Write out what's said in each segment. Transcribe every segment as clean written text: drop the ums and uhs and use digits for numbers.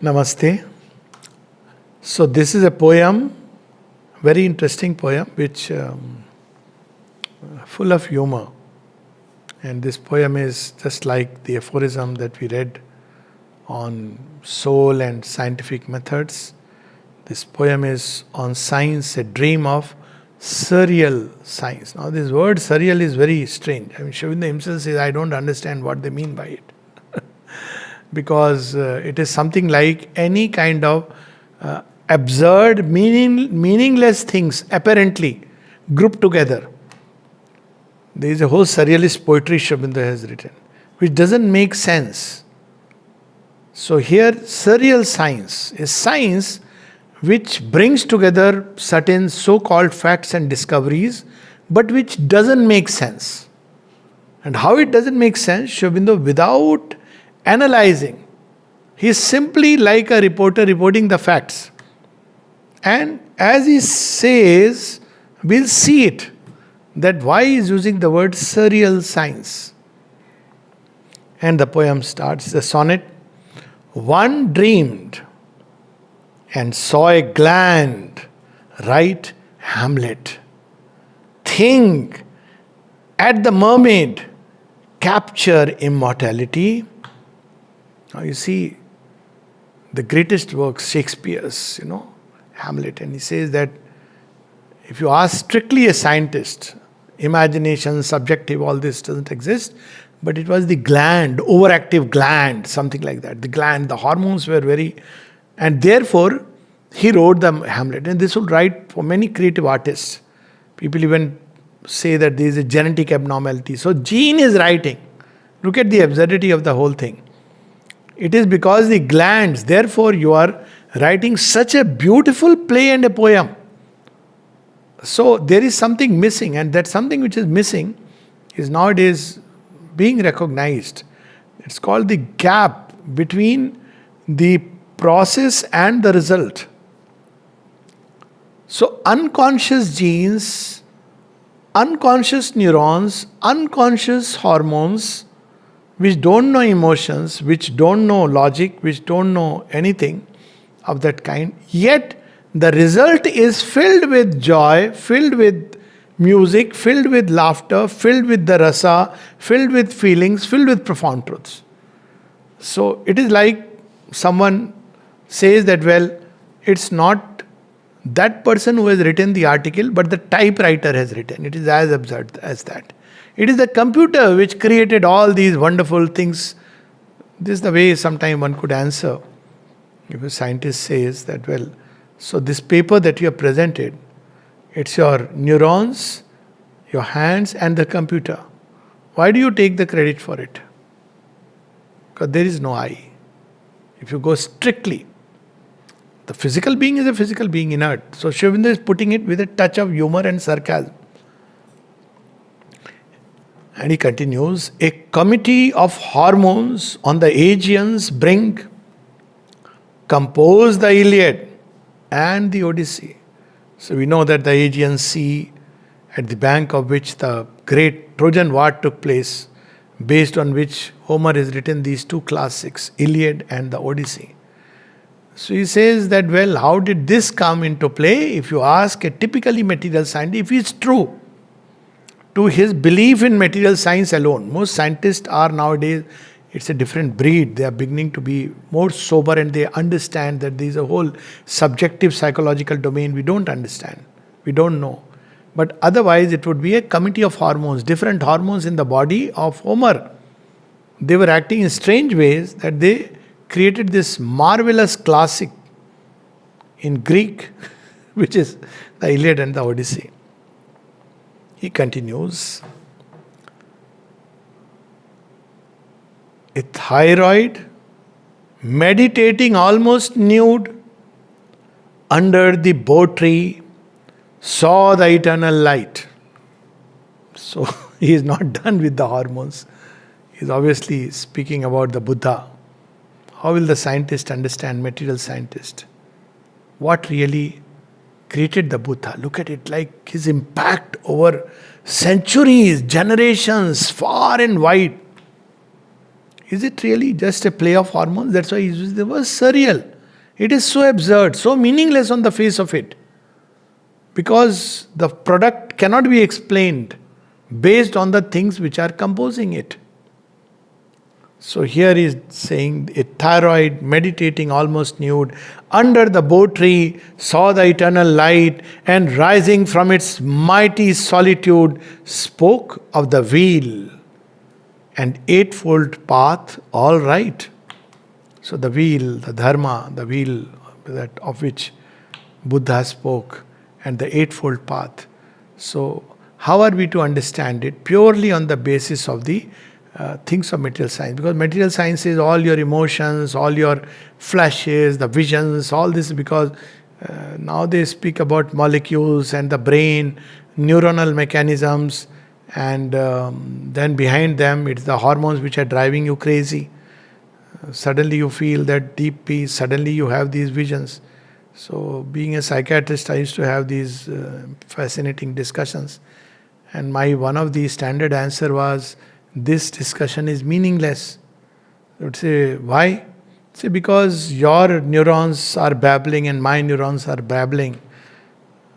Namaste. So this is a poem, very interesting poem, which full of humor. And this poem is just like the aphorism that we read on soul and scientific methods. This poem is on science, a dream of surreal science. Now this word surreal is very strange. I mean, Sri Aurobindo himself says, I don't understand what they mean by it. Because it is something like any kind of absurd, meaningless things apparently grouped together. There is a whole surrealist poetry Sri Aurobindo has written, which doesn't make sense. So here, surreal science is science which brings together certain so-called facts and discoveries, but which doesn't make sense. And how it doesn't make sense, Sri Aurobindo, without analyzing, he is simply like a reporter reporting the facts. And as he says, we'll see it, that why he is using the word surreal science. And the poem starts, the sonnet. One dreamed and saw a gland write Hamlet. Think at the Mermaid, capture immortality. Now you see, the greatest works, Shakespeare's, Hamlet, and he says that if you ask strictly a scientist, imagination, subjective, all this doesn't exist, but it was the gland, overactive gland, something like that. The gland, the hormones were very, and therefore he wrote the Hamlet. And this would write for many creative artists. People even say that there is a genetic abnormality. So gene is writing. Look at the absurdity of the whole thing. It is because the glands, therefore you are writing such a beautiful play and a poem. So there is something missing, and that something which is missing is nowadays being recognized. It's called the gap between the process and the result. So unconscious genes, unconscious neurons, unconscious hormones, which don't know emotions, which don't know logic, which don't know anything of that kind, yet the result is filled with joy, filled with music, filled with laughter, filled with the rasa, filled with feelings, filled with profound truths. So it is like someone says that, well, it's not that person who has written the article, but the typewriter has written. It is as absurd as that. It is the computer which created all these wonderful things. This is the way sometime one could answer. If a scientist says that, well, so this paper that you have presented, it's your neurons, your hands and the computer. Why do you take the credit for it? Because there is no I. If you go strictly, the physical being is a physical being, inert. So Sri Aurobindo is putting it with a touch of humor and sarcasm. And he continues, a committee of hormones on the Aegean's brink composed the Iliad and the Odyssey. So we know that the Aegean Sea, at the bank of which the great Trojan War took place, based on which Homer has written these two classics, Iliad and the Odyssey. So he says that, well, how did this come into play? If you ask a typically material scientist, if it's true to his belief in material science alone, most scientists are nowadays, it's a different breed. They are beginning to be more sober and they understand that there is a whole subjective psychological domain we don't understand. We don't know. But otherwise it would be a committee of hormones, different hormones in the body of Homer. They were acting in strange ways that they created this marvelous classic in Greek, which is the Iliad and the Odyssey. He continues, a thyroid meditating almost nude under the bow tree saw the eternal light. So he is not done with the hormones. He is obviously speaking about the Buddha. How will the scientist understand, material scientist, what really created the Buddha? Look at it, like his impact over centuries, generations, far and wide. Is it really just a play of hormones? That's why he uses the word surreal. It is so absurd, so meaningless on the face of it. Because the product cannot be explained based on the things which are composing it. So here he is saying a thyroid meditating almost nude under the bo tree saw the eternal light and rising from its mighty solitude spoke of the wheel and eightfold path all right. So the wheel, the dharma, the wheel that of which Buddha spoke and the eightfold path. So how are we to understand it? Purely on the basis of the things of material science, because material science is all your emotions, all your flashes, the visions, all this, because now they speak about molecules and the brain, neuronal mechanisms, and then behind them it's the hormones which are driving you crazy. Suddenly you feel that deep peace, suddenly you have these visions. So being a psychiatrist, I used to have these fascinating discussions, and my one of the standard answer was, this discussion is meaningless. I would say, why? Say, because your neurons are babbling and my neurons are babbling.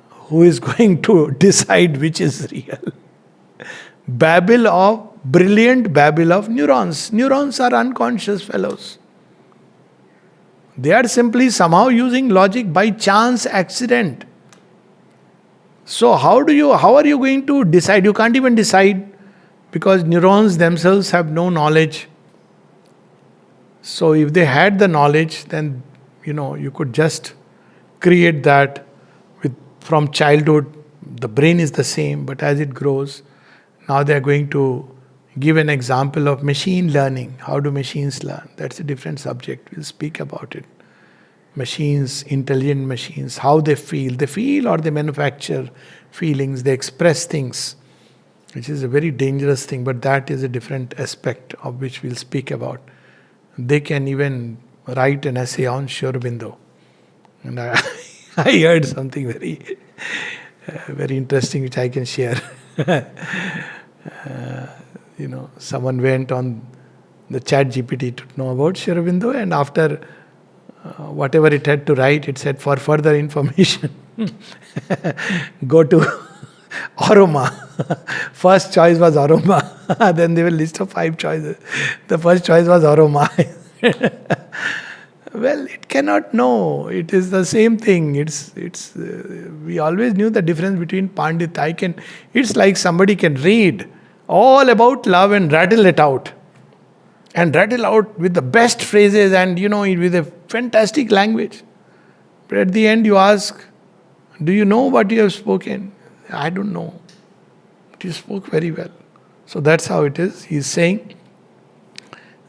Who is going to decide which is real? Brilliant babble of neurons. Neurons are unconscious fellows. They are simply somehow using logic by chance accident. So how are you going to decide? You can't even decide, because neurons themselves have no knowledge. So if they had the knowledge, then you could just create that from childhood. The brain is the same, but as it grows, now they are going to give an example of machine learning. How do machines learn? That's a different subject. We'll speak about it. Machines, intelligent machines, how they feel. They feel or they manufacture feelings, they express things, which is a very dangerous thing, but that is a different aspect of which we'll speak about. They can even write an essay on Sri Aurobindo. And I heard something very, very interesting which I can share. Someone went on the chat GPT to know about Sri Aurobindo, and after whatever it had to write, it said, for further information, go to Aroma. First choice was Aroma. Then they will list of 5 choices. The first choice was Aroma. Well, it cannot know. It is the same thing. We always knew the difference between Pandit. It's like somebody can read all about love and rattle it out. And rattle out with the best phrases and, with a fantastic language. But at the end you ask, do you know what you have spoken? I don't know. But you spoke very well. So that's how it is. He's saying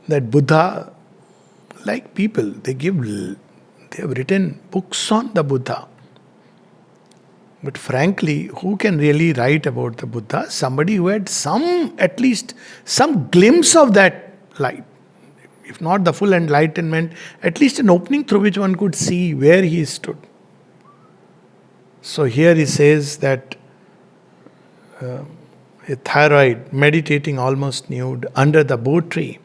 that Buddha, like people, they have written books on the Buddha. But frankly, who can really write about the Buddha? Somebody who had at least some glimpse of that light. If not the full enlightenment, at least an opening through which one could see where he stood. So here he says that a thyroid meditating almost nude under the bo tree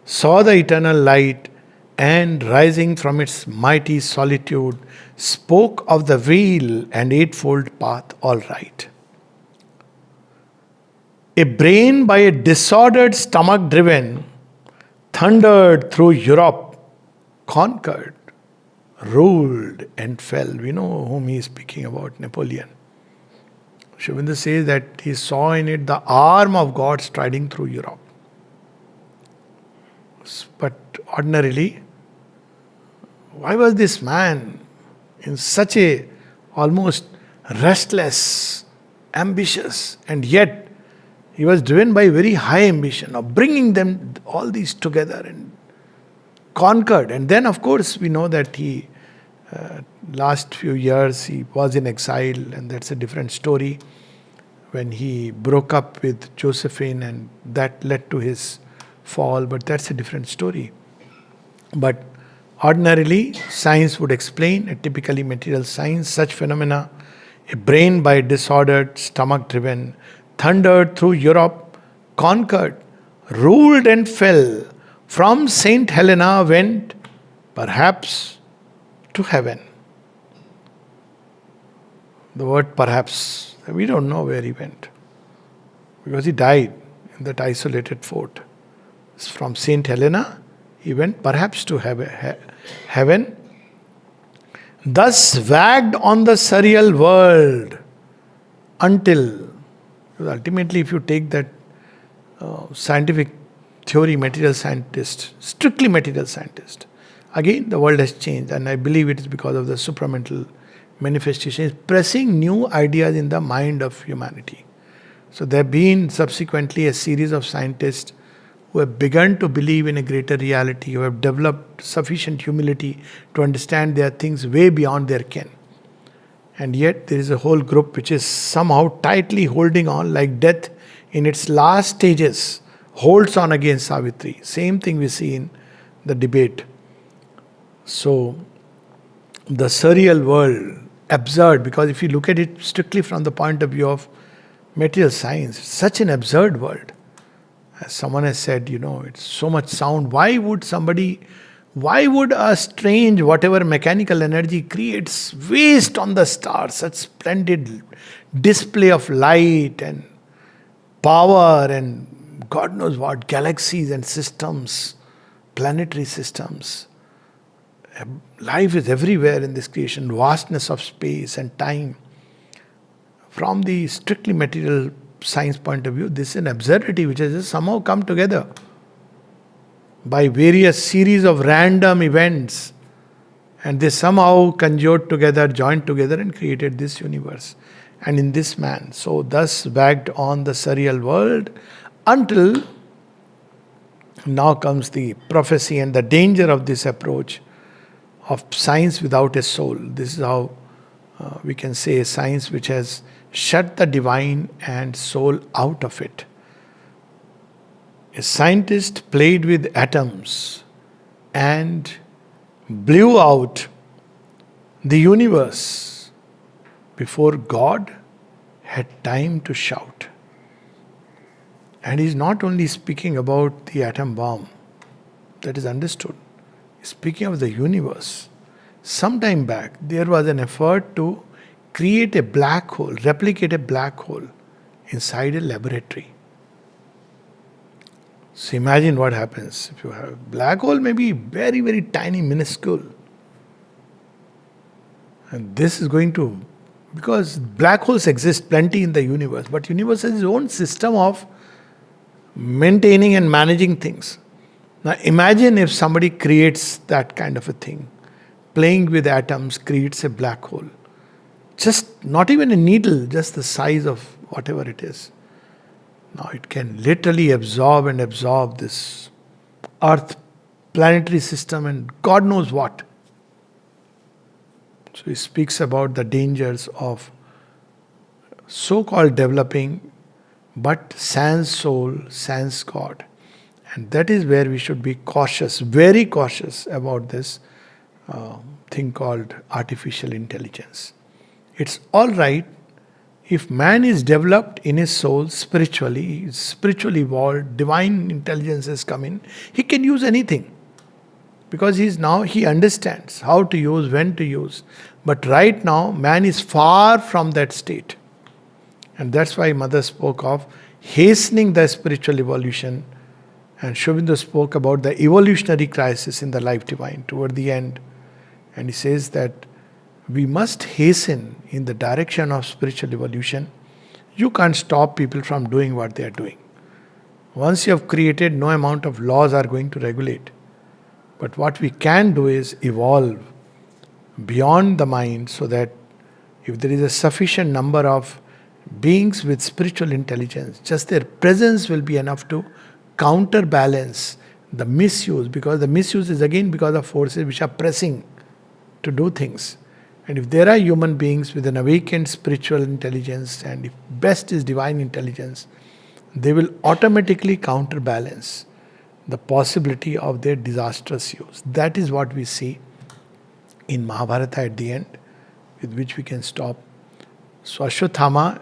saw the eternal light and rising from its mighty solitude spoke of the wheel and eightfold path all right. A brain by a disordered stomach driven thundered through Europe, conquered, ruled and fell. We know whom he is speaking about, Napoleon. Sri Aurobindo says that he saw in it the arm of God striding through Europe. But ordinarily, why was this man in such a almost restless, ambitious, and yet he was driven by very high ambition of bringing them all these together and conquered. And then, of course, we know that he, last few years, he was in exile, and that's a different story. When he broke up with Josephine, and that led to his fall, but that's a different story. But ordinarily, science would explain, a typically material science, such phenomena. A brain by disordered, stomach driven, thundered through Europe, conquered, ruled and fell, From St Helena went perhaps to heaven. The word perhaps, we don't know where he went, because he died in that isolated fort. From St Helena, he went perhaps to heaven. Thus wagged on the surreal world until, because ultimately, if you take that scientific theory, material scientist, strictly material scientist, again the world has changed, and I believe it is because of the supramental manifestation, is pressing new ideas in the mind of humanity. So there have been subsequently a series of scientists who have begun to believe in a greater reality, who have developed sufficient humility to understand there are things way beyond their ken. And yet there is a whole group which is somehow tightly holding on, like death in its last stages holds on against Savitri. Same thing we see in the debate. So the surreal world, absurd, because if you look at it strictly from the point of view of material science, it's such an absurd world. As someone has said, it's so much sound. Why would a strange, whatever mechanical energy creates waste on the stars, such splendid display of light and power and God knows what, galaxies and systems, planetary systems. Life is everywhere in this creation, vastness of space and time. From the strictly material science point of view, this is an absurdity which has just somehow come together by various series of random events, and they somehow conjured together, joined together, and created this universe. And in this man, so thus wagged on the surreal world until now comes the prophecy and the danger of this approach of science without a soul. This is how we can say a science which has shut the divine and soul out of it. A scientist played with atoms and blew out the universe before God had time to shout. And he's not only speaking about the atom bomb, that is understood. He's speaking of the universe. Some time back, there was an effort to create a black hole, replicate a black hole inside a laboratory. So imagine what happens if you have a black hole, maybe very, very tiny, minuscule. And this is going to, because black holes exist plenty in the universe, but universe has its own system of maintaining and managing things. Now imagine if somebody creates that kind of a thing, playing with atoms, creates a black hole. Just not even a needle, just the size of whatever it is. Now it can literally absorb this Earth, planetary system, and God knows what. So he speaks about the dangers of so-called developing, but sans soul, sans God. And that is where we should be cautious, very cautious about this thing called artificial intelligence. It's all right if man is developed in his soul spiritually, spiritually evolved, divine intelligence has come in, he can use anything. Because he understands how to use, when to use. But right now, man is far from that state. And that's why Mother spoke of hastening the spiritual evolution. And Sri Aurobindo spoke about the evolutionary crisis in the life divine toward the end. And he says that we must hasten in the direction of spiritual evolution. You can't stop people from doing what they are doing. Once you have created, no amount of laws are going to regulate. But what we can do is evolve beyond the mind, so that if there is a sufficient number of beings with spiritual intelligence, just their presence will be enough to counterbalance the misuse, because the misuse is again because of forces which are pressing to do things. And if there are human beings with an awakened spiritual intelligence, and if best is divine intelligence, they will automatically counterbalance the possibility of their disastrous use. That is what we see in Mahabharata at the end, with which we can stop. So Ashwatthama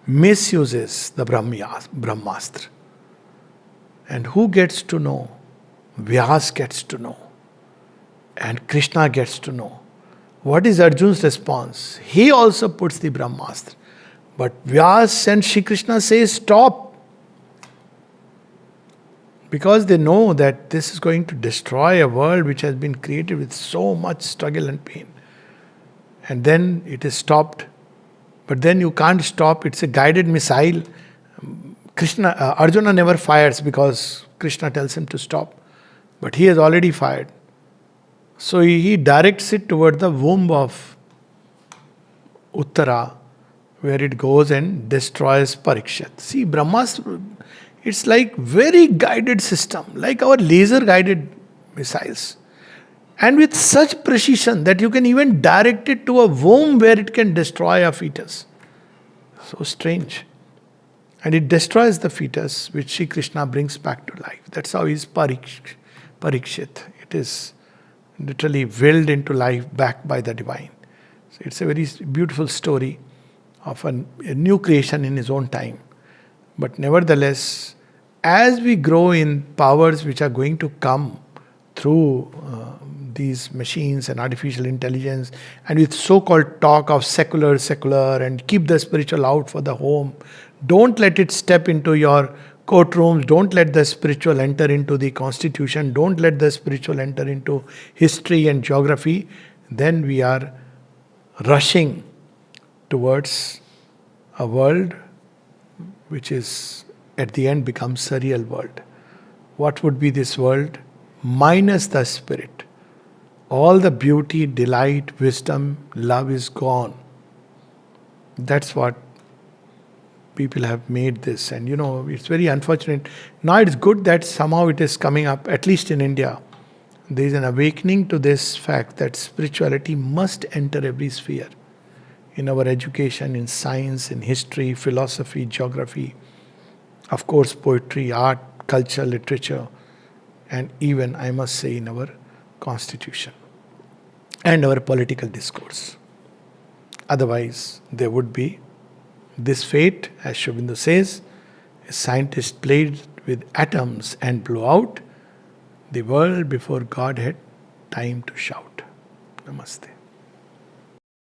misuses the Brahmastra. And who gets to know Vyas gets to know. And Krishna gets to know. What is Arjun's response? He also puts the Brahmastra. But Vyas and Shri Krishna say, stop. Because they know that this is going to destroy a world which has been created with so much struggle and pain. And then it is stopped. But then you can't stop. It's a guided missile. Arjuna never fires because Krishna tells him to stop. But he has already fired. So he directs it toward the womb of Uttara, where it goes and destroys Parikshit. See, Brahmastra, it's like very guided system, like our laser guided missiles. And with such precision that you can even direct it to a womb where it can destroy a fetus. So strange. And it destroys the fetus, which Sri Krishna brings back to life. That's how he's Parikshit. It is literally willed into life back by the divine. So it's a very beautiful story of a new creation in his own time. But nevertheless, as we grow in powers which are going to come through these machines and artificial intelligence, and with so-called talk of secular, and keep the spiritual out for the home, don't let it step into your courtrooms, don't let the spiritual enter into the constitution, don't let the spiritual enter into history and geography, then we are rushing towards a world which is at the end becomes surreal world. What would be this world? Minus the spirit. All the beauty, delight, wisdom, love is gone. That's what people have made this. And it's very unfortunate. Now it's good that somehow it is coming up, at least in India. There is an awakening to this fact that spirituality must enter every sphere. In our education, in science, in history, philosophy, geography, of course, poetry, art, culture, literature, and even, I must say, in our constitution and our political discourse. Otherwise, there would be this fate, as Sri Aurobindo says, a scientist played with atoms and blew out the world before God had time to shout. Namaste.